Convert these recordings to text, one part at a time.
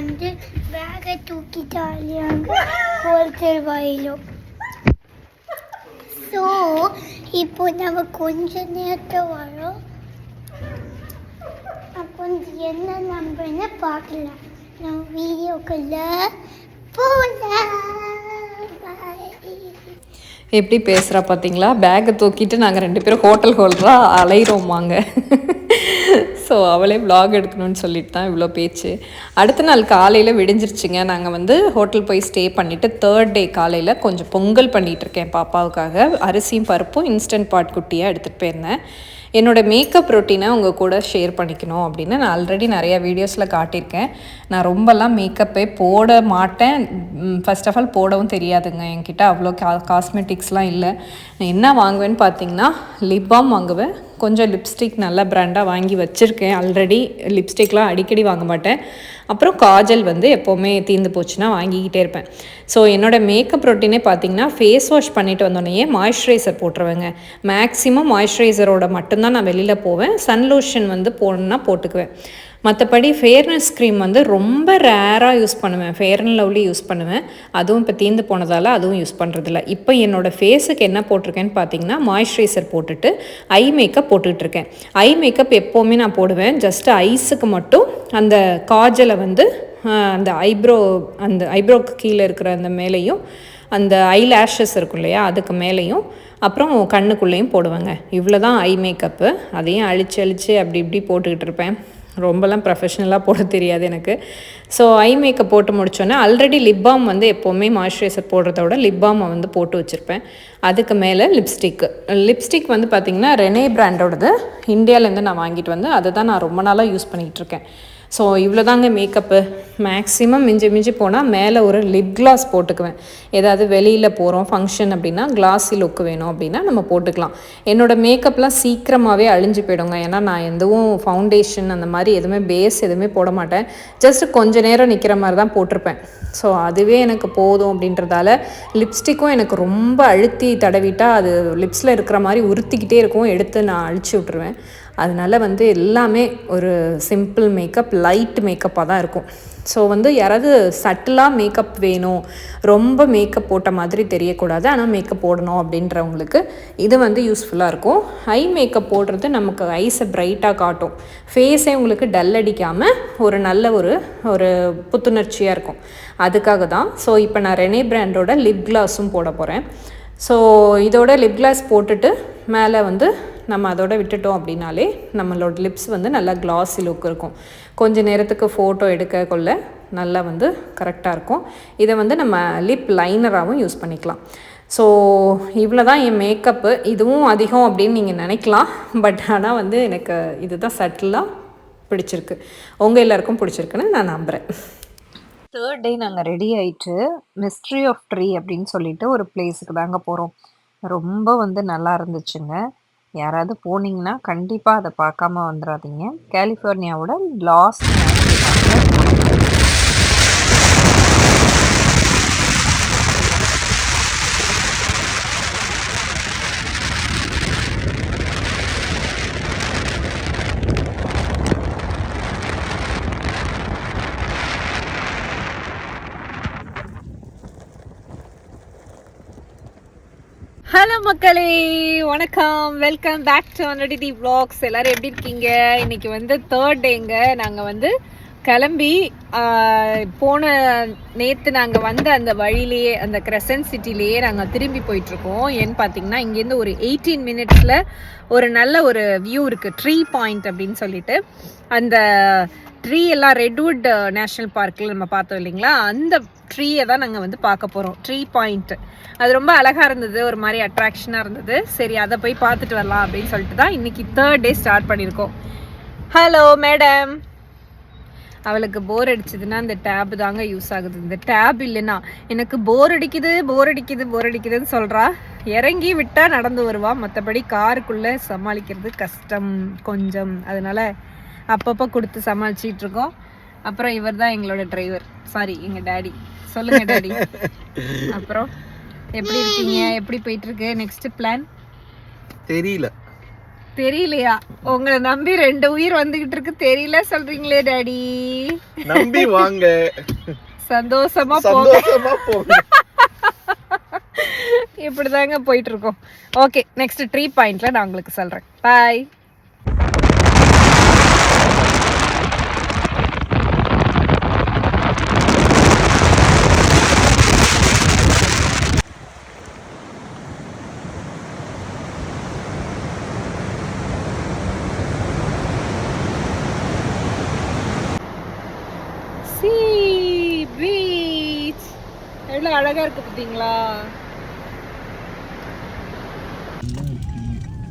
வந்து பேகை தூக்கிட்டாங்க ஹோல்சேல் வாயிலும். ஸோ இப்போ நம்ம கொஞ்ச நேரத்தில் வரோம். கொஞ்சம் என்ன நம்புன்னு பார்க்கலாம். நம்ம வீடியோக்குள்ள போகலாம். எப்படி பேசுகிறா பார்த்தீங்களா? பேக்கை தூக்கிட்டு நாங்கள் 2 பேரும் ஹோட்டல் ஹோல்டராக அலையிறோமாங்க. ஸோ அவளே விலாக் எடுக்கணும்னு சொல்லிட்டு தான் இவ்வளோ பேச்சு. அடுத்த நாள் காலையில் விடிஞ்சிருச்சுங்க. நாங்கள் வந்து ஹோட்டல் போய் ஸ்டே பண்ணிவிட்டு 3rd டே காலையில் கொஞ்சம் பொங்கல் பண்ணிகிட்ருக்கேன் பாப்பாவுக்காக. அரிசியும் பருப்பும் இன்ஸ்டன்ட் பாட் குட்டியாக எடுத்துகிட்டு போயிருந்தேன். என்னோடய மேக்கப் ரொட்டீனை உங்கள் கூட ஷேர் பண்ணிக்கணும் அப்படின்னு நான் ஆல்ரெடி நிறையா வீடியோஸில் காட்டியிருக்கேன். நான் ரொம்பலாம் மேக்கப்பே போட மாட்டேன். ஃபர்ஸ்ட் ஆஃப் ஆல் போடவும் தெரியாதுங்க. என்கிட்ட அவ்வளோ காஸ்மெட்டிக்ஸ்லாம் இல்லை. நான் என்ன வாங்குவேன்னு பார்த்தீங்கன்னா லிப் பாம் வாங்குவேன், கொஞ்சம் லிப்ஸ்டிக் நல்ல ப்ராண்டாக வாங்கி வச்சுருக்கேன் ஆல்ரெடி. லிப்ஸ்டிக்லாம் அடிக்கடி வாங்க மாட்டேன். அப்புறம் காஜல் வந்து எப்போவுமே தீர்ந்து போச்சுன்னா வாங்கிக்கிட்டே இருப்பேன். ஸோ என்னோடய மேக்கப் ரொட்டீனே பார்த்திங்கன்னா ஃபேஸ் வாஷ் பண்ணிவிட்டு வந்தோடனே மாய்ஸ்சரைசர் போட்டுருவேங்க. மேக்ஸிமம் மாய்ஸ்சரைசரோட மட்டும்தான் நான் வெளியில் போவேன். சன் லோஷன் வந்து போடணுன்னா போட்டுக்குவேன். மற்றபடி ஃபேர்னஸ் க்ரீம் வந்து ரொம்ப ரேராக யூஸ் பண்ணுவேன். ஃபேர் அண்ட் லவ்லி யூஸ் பண்ணுவேன். அதுவும் இப்போ தீர்ந்து போனதால் அதுவும் யூஸ் பண்ணுறதில்ல. இப்போ என்னோடய ஃபேஸுக்கு என்ன போட்டிருக்கேன்னு பார்த்தீங்கன்னா மாய்ஸ்சரைசர் போட்டுட்டு ஐ மேக்கப் போட்டுட்ருக்கேன். ஐ மேக்கப் எப்போவுமே நான் போடுவேன். ஜஸ்ட்டு ஐஸுக்கு மட்டும் அந்த காஜலை வந்து அந்த ஐப்ரோக்கு கீழே இருக்கிற அந்த மேலேயும் அந்த ஐ லேஷஸ் இருக்கும் இல்லையா அதுக்கு மேலேயும் அப்புறம் கண்ணுக்குள்ளேயும் போடுவேங்க. இவ்வளோ தான் ஐ மேக்கப்பு. அதையும் அழிச்சு அப்படி இப்படி போட்டுக்கிட்டு இருப்பேன். ரொம்பலாம் ப்ரொஃபஷ்னலாக போட தெரியாது எனக்கு. ஸோ ஐ மேக்கப் போட்டு முடித்தோன்னே ஆல்ரெடி லிப் பாம் வந்து எப்போவுமே மாய்ஸ்சரைசர் போடுறத விட லிப் பாமை வந்து போட்டு வச்சுருப்பேன். அதுக்கு மேலே லிப்ஸ்டிக் வந்து பார்த்திங்கன்னா ரெனே பிராண்டோடது இந்தியாவிலேருந்து நான் வாங்கிட்டு வந்து அதை தான் நான் ரொம்ப நாளாக யூஸ் பண்ணிகிட்ருக்கேன். ஸோ இவ்வளோ தாங்க மேக்கப்பு. மேக்ஸிமம் மிஞ்சி போனால் மேலே ஒரு லிப் கிளாஸ் போட்டுக்குவேன். ஏதாவது வெளியில் போகிறோம் ஃபங்க்ஷன் அப்படின்னா கிளாஸி லுக்கு வேணும் அப்படின்னா நம்ம போட்டுக்கலாம். என்னோடய மேக்கப்லாம் சீக்கிரமாகவே அழிஞ்சு போயிடுங்க. ஏன்னா நான் எதுவும் ஃபவுண்டேஷன் அந்த மாதிரி எதுவுமே பேஸ் எதுவுமே போட மாட்டேன். ஜஸ்ட்டு கொஞ்சம் நேரம் நிற்கிற மாதிரி தான் போட்டிருப்பேன். ஸோ அதுவே எனக்கு போதும் அப்படின்றதால லிப்ஸ்டிக்கும் எனக்கு ரொம்ப அழுத்தி தடவிட்டால் அது லிப்ஸில் இருக்கிற மாதிரி உறுத்திக்கிட்டே இருக்கும். எடுத்து நான் அழிச்சு விட்ருவேன். அதனால வந்து எல்லாமே ஒரு சிம்பிள் மேக்கப், லைட் மேக்கப்பாக தான் இருக்கும். ஸோ வந்து யாராவது சட்டிலாக மேக்கப் வேணும், ரொம்ப மேக்கப் போட்ட மாதிரி தெரியக்கூடாது, ஆனால் மேக்கப் போடணும் அப்படின்றவங்களுக்கு இது வந்து யூஸ்ஃபுல்லாக இருக்கும். ஐ மேக்கப் போடுறது நமக்கு ஐஸை ப்ரைட்டாக காட்டும். ஃபேஸே உங்களுக்கு டல் அடிக்காமல் ஒரு நல்ல ஒரு புத்துணர்ச்சியாக இருக்கும். அதுக்காக தான். ஸோ இப்போ நான் ரெனே பிராண்டோட லிப் கிளாஸும் போட போகிறேன். ஸோ இதோட லிப் கிளாஸ் போட்டுட்டு மேலே வந்து நம்ம அதோட விட்டுட்டோம் அப்படின்னாலே நம்மளோட லிப்ஸ் வந்து நல்லா கிளாஸி லுக் இருக்கும். கொஞ்சம் நேரத்துக்கு ஃபோட்டோ எடுக்க கொள்ள நல்லா வந்து கரெக்டாக இருக்கும். இதை வந்து நம்ம லிப் லைனராகவும் யூஸ் பண்ணிக்கலாம். ஸோ இவ்வளோ தான் என் மேக்கப்பு. இதுவும் அதிகம் அப்படின்னு நீங்கள் நினைக்கலாம். பட் ஆனால் வந்து எனக்கு இதுதான் சட்டிலாக பிடிச்சிருக்கு. உங்கள் எல்லாருக்கும் பிடிச்சிருக்குன்னு நான் நம்புகிறேன். 3rd டே நாங்கள் ரெடி ஆகிட்டு மிஸ்ட்ரி ஆஃப் ட்ரீ அப்படின்னு சொல்லிட்டு ஒரு பிளேஸுக்கு தாங்க போகிறோம். ரொம்ப வந்து நல்லா இருந்துச்சுங்க. யாராவது போனீங்கன்னா கண்டிப்பாக அதை பார்க்காம வந்துடாதீங்க. கலிஃபோர்னியாவோட லாஸ் ஹலோ மக்களே, வணக்கம். வெல்கம் பேக் டு அனடிடி வ்ளாக்ஸ். எல்லோரும் எப்படி இருக்கீங்க? இன்றைக்கி வந்து 3rd டேங்க. நாங்கள் வந்து கிளம்பி நேற்று நாங்கள் வந்து அந்த வழியிலேயே அந்த கிரெசன்ட் சிட்டிலேயே நாங்கள் திரும்பி போயிட்டுருக்கோம். ஏன்னு பார்த்தீங்கன்னா இங்கேருந்து ஒரு 18 மினிட்ஸில் ஒரு நல்ல ஒரு வியூ இருக்குது, ட்ரீ பாயிண்ட் அப்படின்னு சொல்லிட்டு. அந்த ட்ரீ எல்லாம் ரெட்வுட் நேஷ்னல் பார்க்கில் நம்ம பார்த்தோம் இல்லைங்களா, அந்த ட்ரீயை தான் நாங்கள் வந்து பார்க்க போகிறோம். ட்ரீ பாயிண்ட் அது ரொம்ப அழகாக இருந்தது, ஒரு மாதிரி அட்ராக்ஷனாக இருந்தது. சரி, அதை போய் பார்த்துட்டு வரலாம் அப்படின்னு சொல்லிட்டு தான் இன்றைக்கி 3rd டே ஸ்டார்ட் பண்ணியிருக்கோம். Hello madam. அவளுக்கு போர் அடிச்சதுன்னா அந்த டேப் தாங்க யூஸ் ஆகுது. இந்த டேப் இல்லைன்னா எனக்கு போர் அடிக்குதுன்னு சொல்கிறா. இறங்கி விட்டால் நடந்து வருவா. மற்றபடி காருக்குள்ளே சமாளிக்கிறது கஷ்டம் கொஞ்சம். அதனால் அப்பப்போ கொடுத்து சமாளிச்சிட்டு இருக்கோம். அப்புறம் இவர் தான் எங்களோட டிரைவர், சாரி எங்கள் டேடி. சொல்லுங்க டேடி. அப்புறம் எப்படி இருக்கீங்க? எப்படி போயிட்டு இருக்கு? நெக்ஸ்ட் பிளான் தெரியலையா? உங்களை நம்பி 2 உயிர் வந்துகிட்டு இருக்கு, தெரியல சொல்றீங்களே டாடி. நம்பி வாங்க, சந்தோஷமா சந்தோஷமா போங்க. இப்படிதாங்க போயிட்டு இருக்கோம். ஓகே, நெக்ஸ்ட் ட்ரீ பாயிண்ட்ல நான் உங்களுக்கு சொல்றேன். பாய். பீச் எவ்வளோ அழகா இருக்கு பார்த்தீங்களா?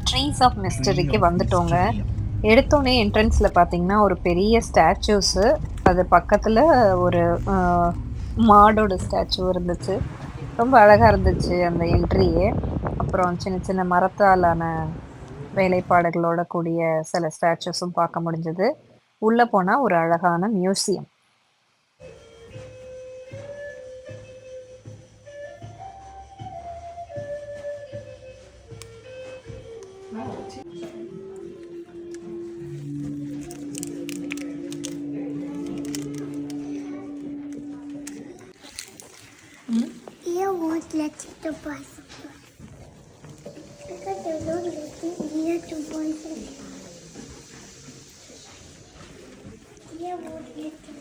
ட்ரீஸ் ஆஃப் மிஸ்டரிக்கு வந்துட்டோங்க. எடுத்தோடனே என்ட்ரன்ஸில் பார்த்தீங்கன்னா ஒரு பெரிய ஸ்டாச்சூஸு, அது பக்கத்தில் ஒரு மாடோட ஸ்டாச்சு இருந்துச்சு. ரொம்ப அழகாக இருந்துச்சு அந்த என்ட்ரியே. அப்புறம் சின்ன சின்ன மரத்தாலான வேலைப்பாடுகளோட கூடிய சில ஸ்டாச்சூஸும் பார்க்க முடிஞ்சது. உள்ளே போனால் ஒரு அழகான museum. You won't let you to bicycle. Because you don't let me to bicycle. You won't let you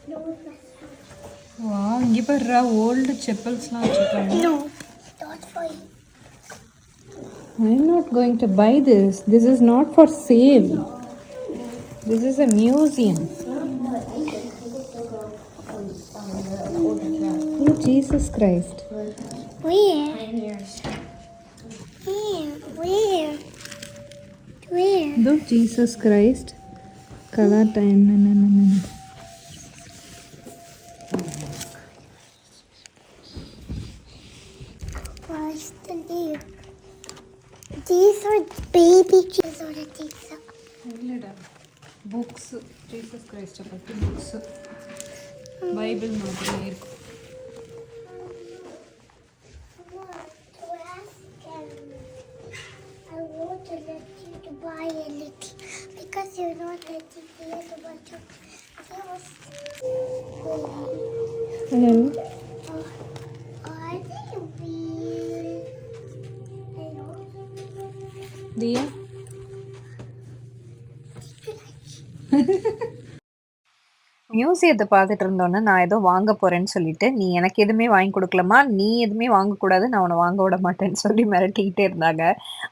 do bicycle. வா, இங்கே பாருடா, ஓல்டு செப்பல்ஸ்லாம் வச்சுருக்காங்க. No, not for you. I'm not going to buy this. This is not for sale. This is a museum. Oh, Jesus Christ. Where? Where? Where? Do Jesus Christ. Color time. What's the name? These are baby Jesus or the Jesus. Books, Jesus கிரைஸ்ட்டை பற்றி books, Bible மாதிரி இருக்கும். I want to let you to buy a little because you're not letting me to buy it. Hello. I think we. Hello. Dia. மியூசியத்தை பார்த்துட்டு இருந்தோன்னே நான் ஏதோ வாங்க போகிறேன்னு சொல்லிட்டு, நீ எனக்கு எதுவுமே வாங்கி கொடுக்கலம்மா, நீ எதுவுமே வாங்கக்கூடாது, நான் உன்னை வாங்க விட மாட்டேன்னு சொல்லி மிரட்டிக்கிட்டே இருந்தாங்க.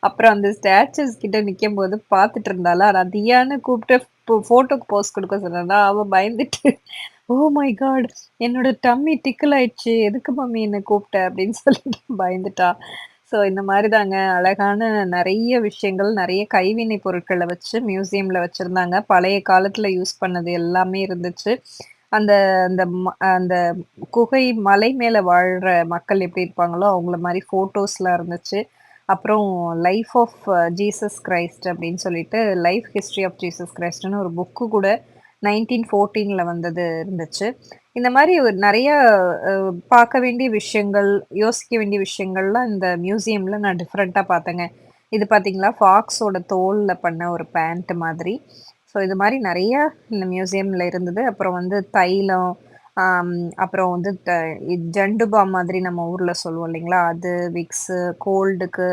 அப்புறம் அந்த ஸ்டாச்சுஸ் கிட்ட நிற்கும் போது பார்த்துட்டு இருந்தாலா, நான் தியான்னு கூப்பிட்டு ஃபோட்டோக்கு போஸ் கொடுக்க சொன்னேன்னா, அவள் பயந்துட்டு, ஓ மை காட், என்னோட டம்மி டிக்கிள் ஆயிடுச்சு, எதுக்கு மம்மி என்னை கூப்பிட்ட அப்படின்னு சொல்லிட்டு பயந்துட்டா. ஸோ இந்த மாதிரி தாங்க அழகான நிறைய விஷயங்கள், நிறைய கைவினை பொருட்களை வச்சு மியூசியமில் வச்சுருந்தாங்க. பழைய காலத்தில் யூஸ் பண்ணது எல்லாமே இருந்துச்சு. அந்த அந்த அந்த குகை மலை மேலே வாழ்கிற மக்கள் எப்படி இருப்பாங்களோ அவங்கள மாதிரி ஃபோட்டோஸ்லாம் இருந்துச்சு. அப்புறம் லைஃப் ஆஃப் ஜீசஸ் கிரைஸ்ட் அப்படின்னு சொல்லிட்டு, லைஃப் ஹிஸ்ட்ரி ஆஃப் ஜீசஸ் கிரைஸ்ட்னு ஒரு புக்கு கூட 1914 வந்தது இருந்துச்சு. இந்த மாதிரி ஒரு நிறைய பார்க்க வேண்டிய விஷயங்கள், யோசிக்க வேண்டிய விஷயங்கள்லாம் இந்த மியூசியம்ல நான் டிஃப்ரெண்ட்டாக பார்த்தேங்க. இது பார்த்தீங்களா, ஃபாக்ஸோட தோல்ல பண்ண ஒரு பேண்ட் மாதிரி. ஸோ இது மாதிரி நிறையா இந்த மியூசியமில் இருந்தது. அப்புறம் வந்து தைலம், அப்புறம் வந்து ஜண்டுபா மாதிரி நம்ம ஊரில் சொல்லுவோம் இல்லைங்களா, அது விக்ஸு, கோல்டுக்கு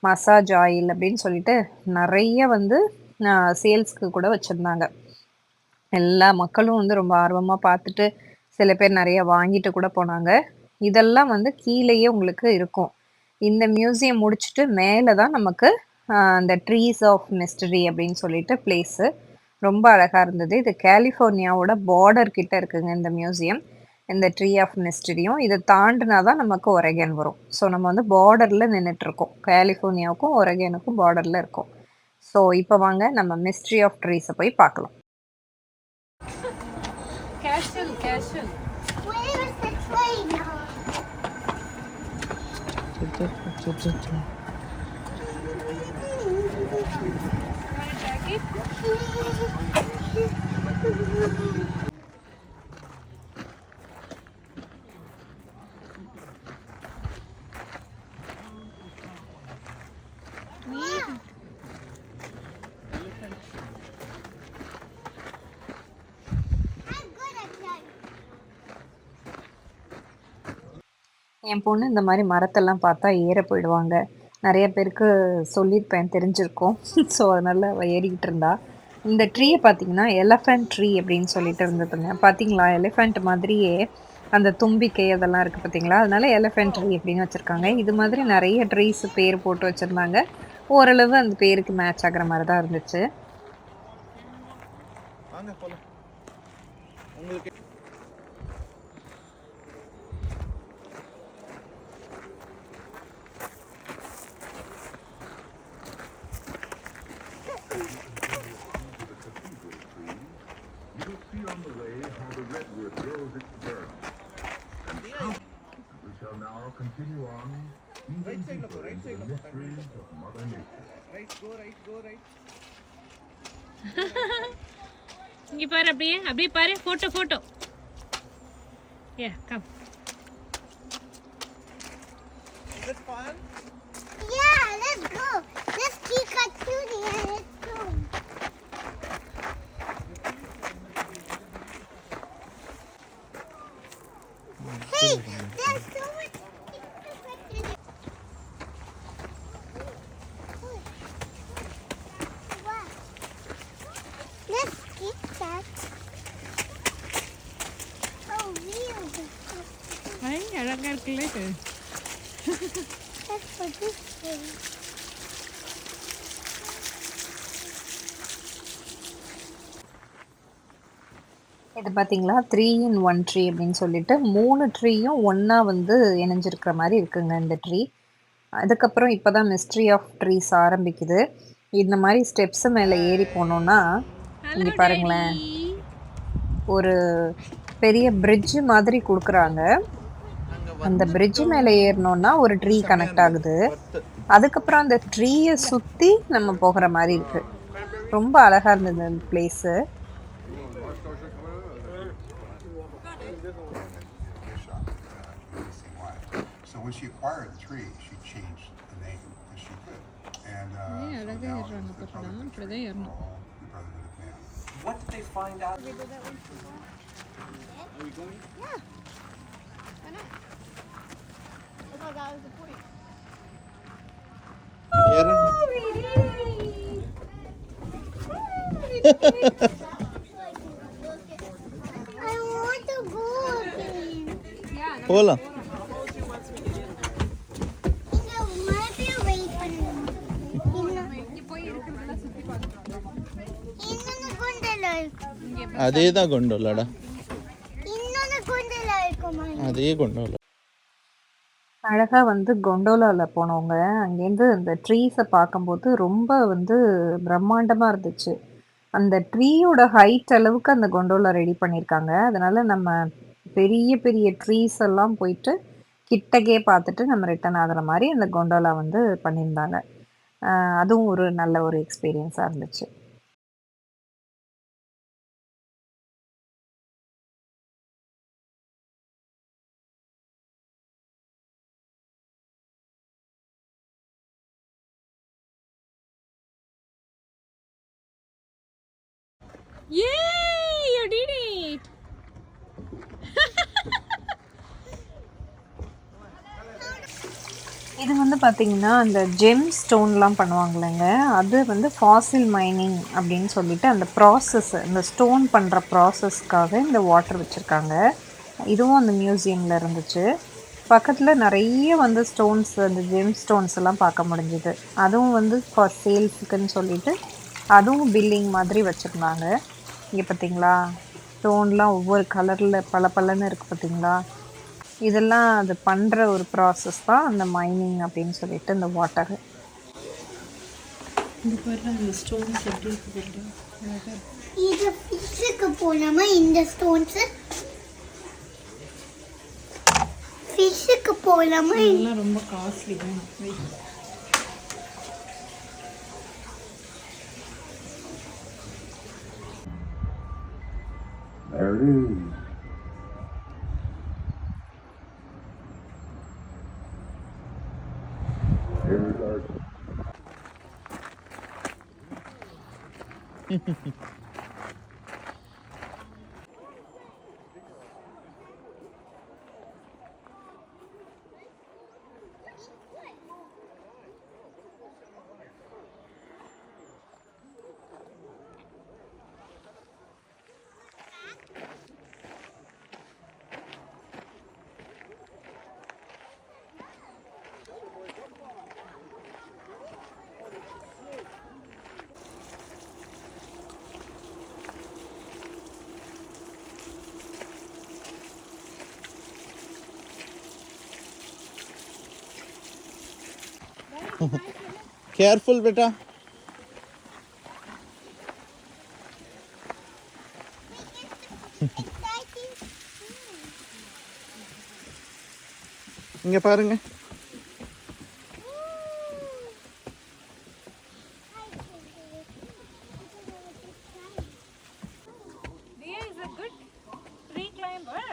மசாஜ் ஆயில் அப்படின்னு சொல்லிட்டு நிறைய வந்து சேல்ஸ்க்கு கூட வச்சுருந்தாங்க. எல்லா மக்களும் வந்து ரொம்ப ஆர்வமாக பார்த்துட்டு, சில பேர் நிறைய வாங்கிட்டு கூட போனாங்க. இதெல்லாம் வந்து கீழேயே உங்களுக்கு இருக்கும். இந்த மியூசியம் முடிச்சுட்டு மேலே தான் நமக்கு அந்த ட்ரீஸ் ஆஃப் மிஸ்டரி அப்படின்னு சொல்லிட்டு பிளேஸு. ரொம்ப அழகாக இருந்தது. இது கலிஃபோர்னியாவோட பார்டர் கிட்ட இருக்குங்க இந்த மியூசியம். இந்த ட்ரீ ஆஃப் மிஸ்டரியும் இதை தாண்டினா தான் நமக்கு ஒரெகன் வரும். ஸோ நம்ம வந்து பார்டரில் நின்றுட்டுருக்கோம். கலிஃபோர்னியாவுக்கும் ஒரெகனுக்கும் பார்டரில் இருக்கோம். ஸோ இப்போ வாங்க நம்ம மிஸ்ட்ரி ஆஃப் ட்ரீஸை போய் பார்க்கலாம். Castle. Where is the train now? என் பொண்ணு இந்த மாதிரி மரத்தெல்லாம் பார்த்தா ஏற போயிடுவாங்க. நிறைய பேருக்கு சொல்லியிருப்பேன், தெரிஞ்சிருக்கும். ஸோ அதனால அவள் ஏறிக்கிட்டு இருந்தா. இந்த ட்ரீயை பார்த்தீங்கன்னா எலஃபண்ட் ட்ரீ அப்படின்னு சொல்லிட்டு இருந்ததுங்க. பார்த்தீங்களா, எலிஃபண்ட் மாதிரியே அந்த தும்பிக்கை அதெல்லாம் இருக்குது பார்த்தீங்களா, அதனால எலஃபண்ட் ட்ரீ அப்படின்னு வச்சுருக்காங்க. இது மாதிரி நிறைய ட்ரீஸ் பேர் போட்டு வச்சுருந்தாங்க. ஓரளவு அந்த பேருக்கு மேட்ச் ஆகிற மாதிரி தான் இருந்துச்சு. இங்கே பாரு, அப்படியே அப்படியே பாரு, photo photo. A come. Yeah, let's go. Let's keep cartooning and let's go. Hey, there's so much. Wow. Let's keep that. Oh, real. ஐ அழகா இருக்குல்ல இது. That's for this thing. இது பார்த்தீங்களா 3 in 1 ட்ரீ அப்படின்னு சொல்லிட்டு 3 ட்ரீயும் ஒன்றா வந்து இணைஞ்சிருக்கிற மாதிரி இருக்குங்க இந்த ட்ரீ. அதுக்கப்புறம் இப்போ தான் மிஸ்ட்ரி ஆஃப் ட்ரீஸ் ஆரம்பிக்குது. இந்த மாதிரி ஸ்டெப்ஸு மேலே ஏறி போனோன்னா இங்கே பாருங்களேன், ஒரு பெரிய பிரிட்ஜு மாதிரி கொடுக்குறாங்க. அந்த பிரிட்ஜு மேலே ஏறினோன்னா ஒரு ட்ரீ கனெக்ட் ஆகுது. அதுக்கப்புறம் அந்த ட்ரீயை சுற்றி நம்ம போகிற மாதிரி இருக்குது. ரொம்ப அழகாக இருந்தது அந்த place. So when she acquired the tree, she changed the name because she could. And so now it's the Brotherhood of Man. What did they find out? I want to go again. போலாம். இங்க மறுபடியும் wait பண்ணணும். இன்னொன்னு குண்டல இருக்கு. அதே தான் கொண்டோலடா. இன்னொன்னு குண்டல இருக்குமா? அதே கொண்டோல. அழகாக வந்து கொண்டோலாவில் போனவங்க அங்கேருந்து அந்த ட்ரீஸை பார்க்கும்போது ரொம்ப வந்து பிரம்மாண்டமாக இருந்துச்சு. அந்த ட்ரீயோட ஹைட் அளவுக்கு அந்த கொண்டோலா ரெடி பண்ணியிருக்காங்க. அதனால் நம்ம பெரிய பெரிய ட்ரீஸ் எல்லாம் போயிட்டு கிட்டக்கே பார்த்துட்டு நம்ம ரிட்டர்ன் ஆகிற மாதிரி அந்த கொண்டோலா வந்து பண்ணியிருந்தாங்க. அதுவும் ஒரு நல்ல ஒரு எக்ஸ்பீரியன்ஸாக இருந்துச்சு. Yay! You did it! இது வந்து பார்த்திங்கன்னா அந்த ஜெம் ஸ்டோன்லாம் பண்ணுவாங்களேங்க, அது வந்து ஃபாசில் மைனிங் அப்படின்னு சொல்லிட்டு அந்த ப்ராசஸ், இந்த ஸ்டோன் பண்ணுற ப்ராசஸ்க்காக இந்த வாட்டர் வச்சுருக்காங்க. இதுவும் அந்த மியூசியமில் இருந்துச்சு. பக்கத்தில் நிறைய வந்து ஸ்டோன்ஸ், அந்த ஜெம் ஸ்டோன்ஸ் எல்லாம் பார்க்க முடிஞ்சுது. அதுவும் வந்து ஃபார் சேல்ஸுக்குன்னு சொல்லிட்டு அதுவும் பில்லிங் மாதிரி வச்சுருந்தாங்க. இங்கே பார்த்தீங்களா, ஸ்டோன்லாம் ஒவ்வொரு கலரில் பளபளன்னு இருக்குது பார்த்தீங்களா. இதெல்லாம் அது பண்ணுற ஒரு ப்ராசஸ் தான் அந்த மைனிங் அப்படின்னு சொல்லிட்டு இந்த வாட்டர். இது ஃபிஷ்ஷுக்கு போலாமா? இந்த ஸ்டோன்ஸ் ஃபிஷ்ஷுக்கு போலாமா? இதெல்லாம் ரொம்ப காஸ்ட்லி தான். There it is. Here's our careful बेटा. இங்க பாருங்க. Dia is a good tree climber.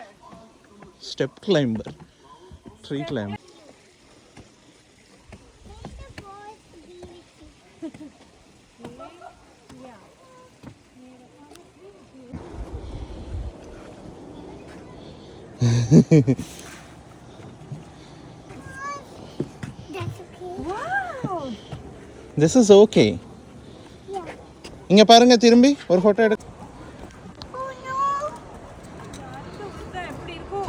Step climber. Tree climber. That's okay. Wow. This is okay. Yeah. இங்க பாருங்க திரும்பி ஒரு போட்டோ எடு. Oh no. எப்படி இருக்கும்?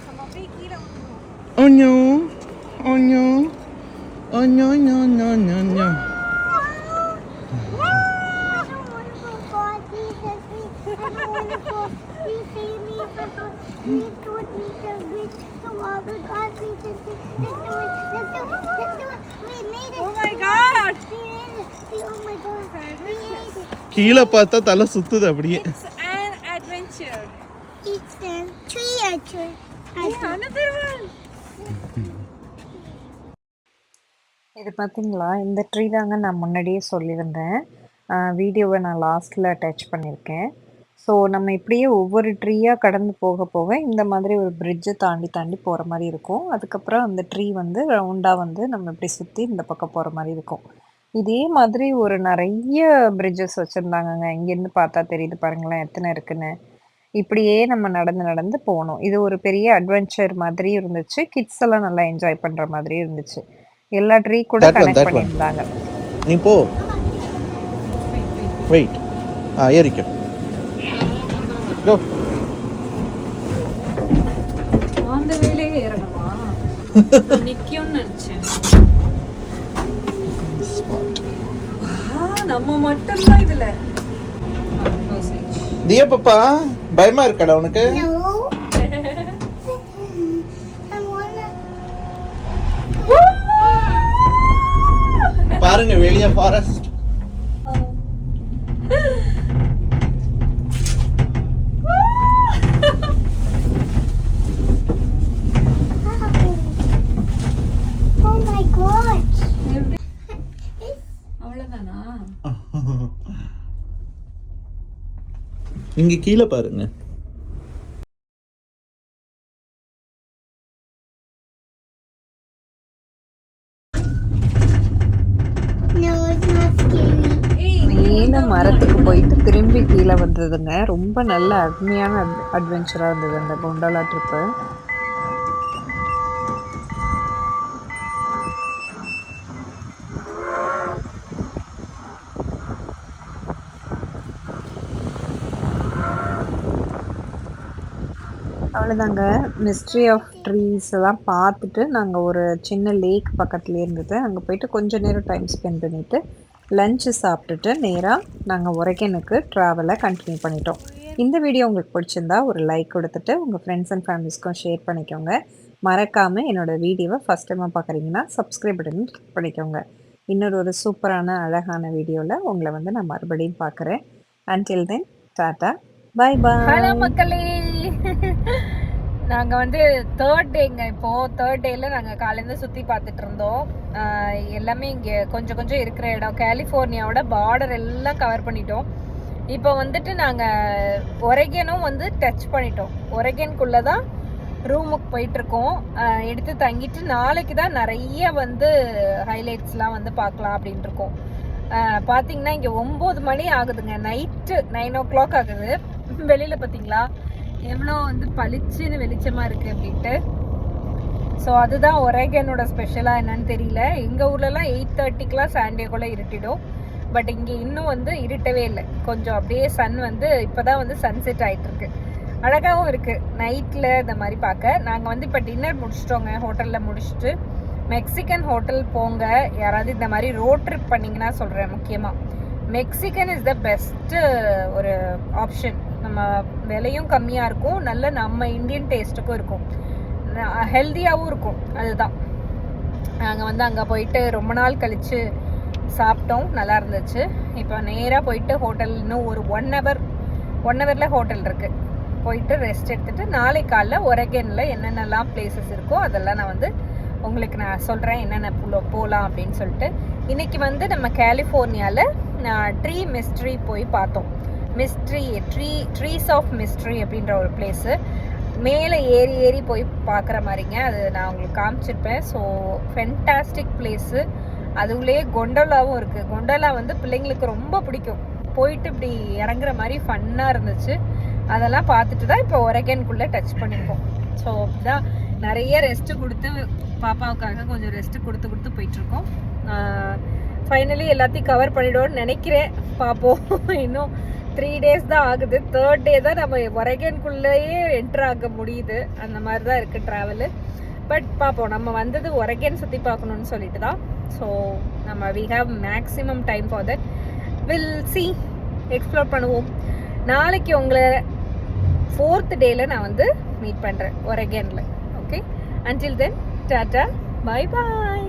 நம்ம அப்படியே கீழே வந்துரும். Oh no. Oh no. Oh no no no no no. I don't want to go. God, please help me. I don't want to go. Please save me. Please don't need to reach the water. God, please help me. Let's do it. Let's do it. Let's do it. We made it. Oh my God. We made it. Oh my God. We made it. கீழே பார்த்தா தலை சுத்துது அப்படியே. It's an adventure. It's a tree archer. Another one. இது பார்த்தீங்களா, இந்த tree தாங்க நான் முன்னாடியே சொல்லியிருந்தேன். வீடியோவை நான் லாஸ்ட்டில் அட்டாச் பண்ணியிருக்கேன். ஸோ நம்ம இப்படியே ஒவ்வொரு ட்ரீயாக கடந்து போக போக இந்த மாதிரி ஒரு பிரிட்ஜை தாண்டி தாண்டி போகிற மாதிரி இருக்கும். அதுக்கப்புறம் அந்த ட்ரீ வந்து ரவுண்டாக வந்து நம்ம இப்படி சுற்றி இந்த பக்கம் போகிற மாதிரி இருக்கும். இதே மாதிரி ஒரு நிறைய பிரிட்ஜஸ் வச்சுருந்தாங்கங்க. இங்கேருந்து பார்த்தா தெரியுது பாருங்களேன் எத்தனை இருக்குன்னு. இப்படியே நம்ம நடந்து நடந்து போகணும். இது ஒரு பெரிய அட்வென்ச்சர் மாதிரி இருந்துச்சு. கிட்ஸ் எல்லாம் நல்லா என்ஜாய் பண்ணுற மாதிரி இருந்துச்சு. எல்லா ட்ரீ கூட That one, connect that one. பண்ணியிருந்தாங்க. நீ போ. வெயிட். ஏறிக்க. Go. அந்த வேலையே ஏறணுமா? நிற்கும்னு நினச்சேன். நம்ம மட்டும் தான் இதுல. தியா பாப்பா பயமா இருக்கடா உனக்கு? No. I wanna. பாருங்க வெளிய ஃபாரஸ்ட். Oh my God. அவ்வளவுதானா? இங்க கீழே பாருங்க. No, it's not scary. மேல மரத்துக்கு போயிட்டு திரும்பி கீழே வந்ததுங்க. ரொம்ப நல்ல அருமையான அட்வென்ச்சராக இருந்தது அந்த கொண்டாலா ட்ரிப்பு. அவ்வளோதாங்க. மிஸ்ட்ரி ஆஃப் ட்ரீஸ் எல்லாம் பார்த்துட்டு நாங்கள் ஒரு சின்ன லேக் பக்கத்துலேயே இருந்தது. அங்கே போயிட்டு கொஞ்சம் நேரம் டைம் ஸ்பெண்ட் பண்ணிவிட்டு லஞ்சு சாப்பிட்டுட்டு நேராக நாங்கள் ஒரேகனுக்கு ட்ராவலை கண்டினியூ பண்ணிட்டோம். இந்த வீடியோ உங்களுக்கு பிடிச்சிருந்தா ஒரு லைக் கொடுத்துட்டு உங்கள் ஃப்ரெண்ட்ஸ் அண்ட் ஃபேமிலிஸ்க்கும் ஷேர் பண்ணிக்கோங்க. மறக்காமல் என்னோடய வீடியோவை ஃபஸ்ட் டைமாக பார்க்குறீங்கன்னா சப்ஸ்கிரைப் பட்டன் கிளிக் பண்ணிக்கோங்க. இன்னொரு ஒரு சூப்பரான அழகான வீடியோவில் உங்களை வந்து நான் மறுபடியும் பார்க்குறேன். Until then, டாட்டா, பை பாய். ஹலோ மக்களே, நாங்கள் வந்து தேர்ட் டேங்க. இப்போது தேர்ட் டேயில் நாங்கள் காலையிலேருந்து சுற்றி பார்த்துட்டு இருந்தோம். எல்லாமே இங்கே கொஞ்சம் கொஞ்சம் இருக்கிற இடம் கலிஃபோர்னியாவோட பார்டர் எல்லாம் கவர் பண்ணிட்டோம். இப்போ வந்துட்டு நாங்கள் ஒரேகனும் வந்து டச் பண்ணிட்டோம். ஒரேகனுக்குள்ளே தான் ரூமுக்கு போயிட்டுருக்கோம். எடுத்து தங்கிட்டு நாளைக்கு தான் நிறைய வந்து ஹைலைட்ஸ்லாம் வந்து பார்க்கலாம் அப்படின்ட்டு இருக்கோம். பார்த்தீங்கன்னா இங்கே 9 மணி ஆகுதுங்க. நைட்டு 9 o'clock ஆகுது. வெளியில் பார்த்தீங்களா எவ்வளோ வந்து பளிச்சுன்னு வெளிச்சமாக இருக்குது அப்படின்ட்டு. ஸோ அதுதான் ஒரேகனோட ஸ்பெஷலாக என்னன்னு தெரியல. எங்கள் ஊர்லலாம் 8:30க்கெலாம் சாண்டியாகோல இருட்டிடும். பட் இங்கே இன்னும் வந்து இருட்டவே இல்லை. கொஞ்சம் அப்படியே சன் வந்து இப்போ தான் வந்து சன்செட் ஆகிட்டுருக்கு. அழகாகவும் இருக்குது நைட்டில் இந்த மாதிரி பார்க்க. நாங்கள் வந்து இப்போ டின்னர் முடிச்சிட்டோங்க. ஹோட்டலில் முடிச்சுட்டு மெக்சிகன் ஹோட்டல் போங்க. யாராவது இந்த மாதிரி ரோட் ட்ரிப் பண்ணிங்கன்னா சொல்கிறேன். முக்கியமாக மெக்சிகன் இஸ் த பெஸ்ட்டு ஒரு ஆப்ஷன். நம்ம விலையும் கம்மியாக இருக்கும், நல்ல நம்ம இந்தியன் டேஸ்ட்டுக்கும் இருக்கும், ஹெல்த்தியாகவும் இருக்கும். அதுதான் நாங்கள் வந்து அங்கே போயிட்டு ரொம்ப நாள் கழித்து சாப்பிட்டோம், நல்லா இருந்துச்சு. இப்போ நேராக போயிட்டு ஹோட்டல் இன்னும் ஒரு ஒன் ஹவரில் ஹோட்டல் இருக்குது, போயிட்டு ரெஸ்ட் எடுத்துகிட்டு நாளை காலைல ஒரகனில் என்னென்னலாம் பிளேசஸ் இருக்கோ அதெல்லாம் நான் வந்து உங்களுக்கு நான் சொல்கிறேன் என்னென்ன போகலாம் அப்படின்னு சொல்லிட்டு. இன்றைக்கி வந்து நம்ம கலிஃபோர்னியாவில் ட்ரீ மிஸ்ட்ரி போய் பார்த்தோம். ட்ரீஸ் ஆஃப் மிஸ்ட்ரி அப்படின்ற ஒரு பிளேஸு மேலே ஏறி போய் பார்க்குற மாதிரிங்க. அது நான் உங்களுக்கு காமிச்சிருப்பேன். So fantastic place. அதுக்குள்ளேயே கொண்டோலாவும் இருக்குது. கொண்டோலா வந்து பிள்ளைங்களுக்கு ரொம்ப பிடிக்கும். போயிட்டு இப்படி இறங்குற மாதிரி ஃபன்னாக இருந்துச்சு. அதெல்லாம் பார்த்துட்டு தான் இப்போ ஒரகனுக்குள்ளே டச் பண்ணியிருக்கோம். ஸோ அப்படிதான் நிறைய ரெஸ்ட்டு கொடுத்து பாப்பாவுக்காக கொஞ்சம் ரெஸ்ட்டு கொடுத்து போயிட்டுருக்கோம். ஃபைனலி எல்லாத்தையும் கவர் பண்ணிவிடுவோன்னு நினைக்கிறேன். பார்ப்போம். இன்னும் 3 days தான் ஆகுது. 3rd day தான் நம்ம ஒரகனுக்குள்ளேயே என்ட்ரு ஆக முடியுது. அந்த மாதிரி தான் இருக்குது ட்ராவலு. பட் பார்ப்போம், நம்ம வந்தது ஒரகன் சுற்றி பார்க்கணுன்னு சொல்லிட்டு தான். ஸோ நம்ம we have maximum time for that. Will see, explore பண்ணுவோம். நாளைக்கு உங்களை 4th டேல நான் வந்து மீட் பண்ணுறேன் ஒரகனில். Okay, until then tata, bye பாய்.